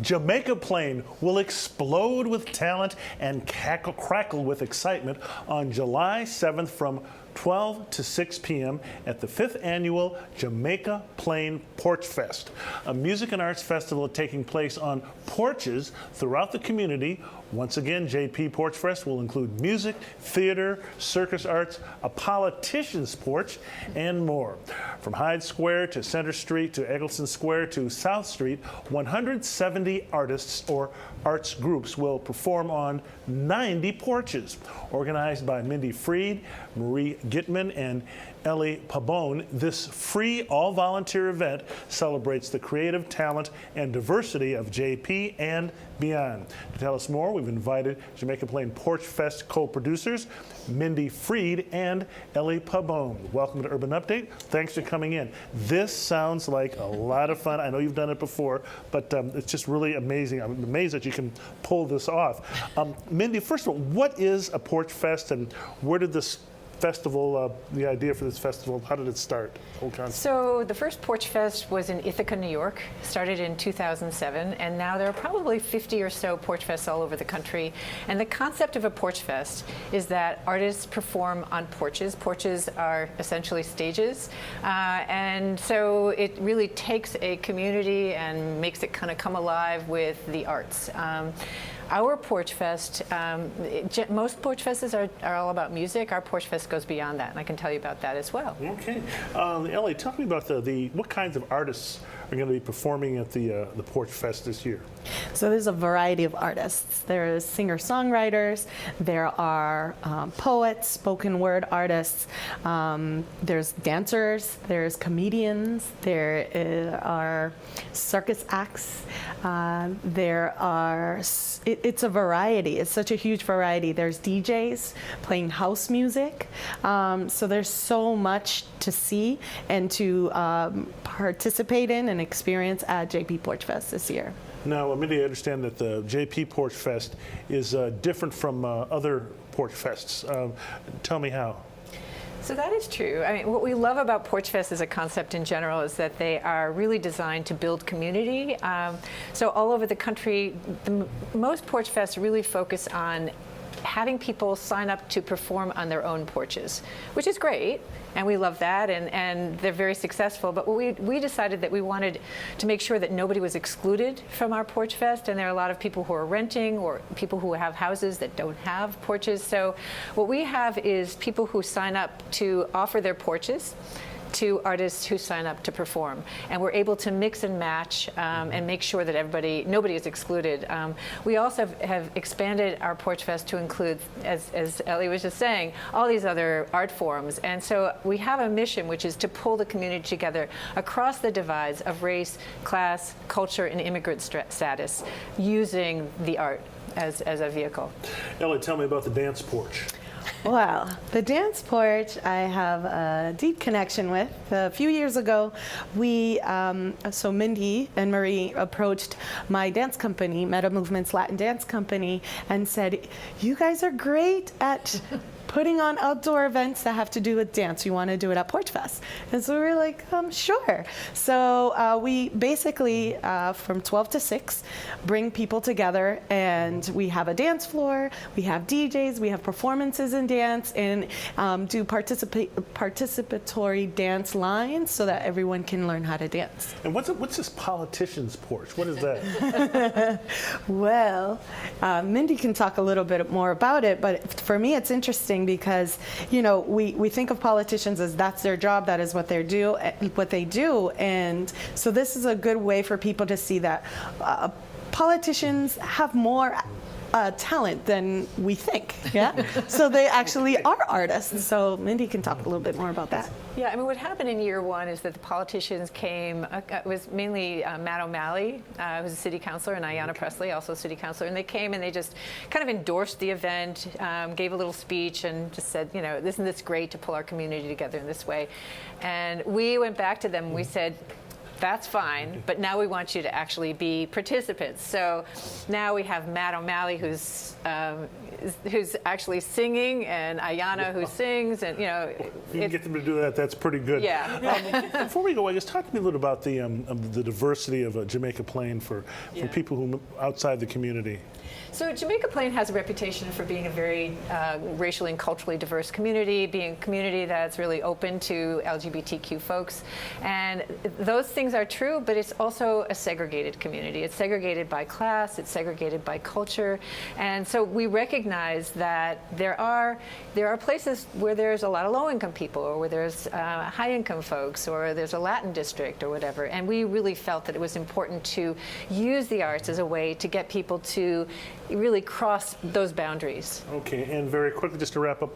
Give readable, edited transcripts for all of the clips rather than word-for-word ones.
Jamaica Plain will explode with talent and crackle with excitement on July 7th from 12 to 6 p.m. at the 5th Annual Jamaica Plain Porchfest, a music and arts festival taking place on porches throughout the community. Once again, JP Porchfest will include music, theater, circus arts, a politician's porch, and more. From Hyde Square to Center Street to Eggleston Square to South Street, 170 artists or arts groups will perform on 90 porches. Organized by Mindy Freed, Marie Gitman, and Ellie Pabon, this free, all-volunteer event celebrates the creative talent and diversity of JP and beyond. To tell us more, we've invited Jamaica Plain Porchfest co-producers Mindy Freed and Ellie Pabon. Welcome to Urban Update. Thanks for coming in. This sounds like a lot of fun. I know you've done it before, but it's just really amazing. I'm amazed that you can pull this off. Mindy, first of all, what is a Porchfest, and where did this festival, the idea for this festival, how did it start? So the first Porchfest was in Ithaca, New York, started in 2007, and now there are probably 50 or so Porchfests all over the country. And the concept of a Porchfest is that artists perform on porches. Porches are essentially stages, and so it really takes a community and makes it kind of come alive with the arts. Our Porchfest, most Porchfests are all about music. Our Porchfest goes beyond that, and I can tell you about that as well. Okay. Ellie, talk to me about what kinds of artists are going to be performing at the Porchfest this year? So there's a variety of artists. There's singer-songwriters, there are poets, spoken word artists, there's dancers, there's comedians, there are circus acts, it's a variety. It's such a huge variety. There's DJs playing house music. So there's so much to see and to participate in and experience at JP Porchfest this year. Now, Mindy, I understand that the JP Porchfest is different from other Porchfests. Tell me how. So that is true. I mean, what we love about Porchfest as a concept in general is that they are really designed to build community. So all over the country, most Porchfests really focus on having people sign up to perform on their own porches, which is great, and we love that, and they're very successful. But we decided that we wanted to make sure that nobody was excluded from our Porchfest, and there are a lot of people who are renting or people who have houses that don't have porches. So what we have is people who sign up to offer their porches to artists who sign up to perform, and we're able to mix and match and make sure that nobody is excluded. We also have expanded our Porchfest to include, as Ellie was just saying, all these other art forms, and so we have a mission, which is to pull the community together across the divides of race, class, culture, and immigrant status, using the art as a vehicle. Ellie, tell me about the dance porch. Well, the dance porch I have a deep connection with. A few years ago, so Mindy and Marie approached my dance company, Meta Movements Latin Dance Company, and said, "You guys are great at putting on outdoor events that have to do with dance. You want to do it at Porchfest?" And so we were like, sure. So we basically, from 12 to 6, bring people together, and we have a dance floor, we have DJs, we have performances in dance, and do participatory dance lines so that everyone can learn how to dance. And what's this politician's porch? What is that? Well, Mindy can talk a little bit more about it, but for me it's interesting because, you know, we think of politicians as that's their job, that is what they do, and so this is a good way for people to see that politicians have more talent than we think, yeah? So they actually are artists. So Mindy can talk a little bit more about that. Yeah, I mean, what happened in year one is that the politicians came, it was mainly Matt O'Malley, who was a city councilor, and Ayanna Pressley, also a city councilor, and they came and they just kind of endorsed the event, gave a little speech, and just said, you know, isn't this great to pull our community together in this way? And we went back to them and we said, that's fine, but now we want you to actually be participants. So now we have Matt O'Malley, who's actually singing, and Ayana, who sings, and You can get them to do that. That's pretty good. Yeah. Before we go, I guess talk to me a little about the diversity of Jamaica Plain for people who outside the community. So Jamaica Plain has a reputation for being a very racially and culturally diverse community, being a community that's really open to LGBTQ folks. And those things are true, but it's also a segregated community. It's segregated by class, it's segregated by culture. And so we recognize that there are places where there's a lot of low-income people, or where there's high-income folks, or there's a Latin district or whatever. And we really felt that it was important to use the arts as a way to get people to really cross those boundaries. Okay, and very quickly, just to wrap up,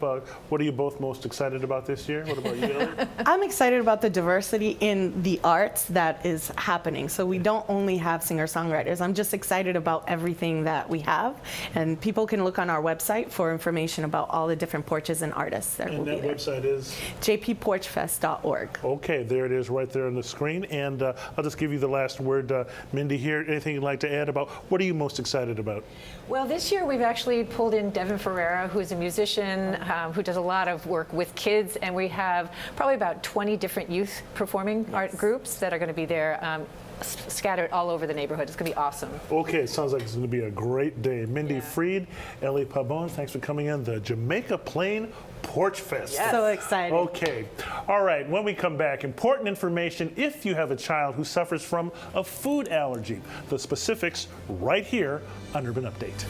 what are you both most excited about this year? What about you, Ellie? I'm excited about the diversity in the arts that is happening. So we don't only have singer-songwriters. I'm just excited about everything that we have. And people can look on our website for information about all the different porches and artists that will be there. And that website is? jpporchfest.org. Okay, there it is right there on the screen. And I'll just give you the last word. Mindy, here, anything you'd like to add about what are you most excited about? Well, this year we've actually pulled in Devin Ferreira, who's a musician who does a lot of work with kids, and we have probably about 20 different youth performing art groups that are going to be there scattered all over the neighborhood. It's going to be awesome. Okay, it sounds like it's going to be a great day. Mindy Freed, Ellie Pabon, thanks for coming in. The Jamaica Plain Porchfest. Yes. So excited. Okay. All right. When we come back, important information if you have a child who suffers from a food allergy. The specifics right here on Urban Update.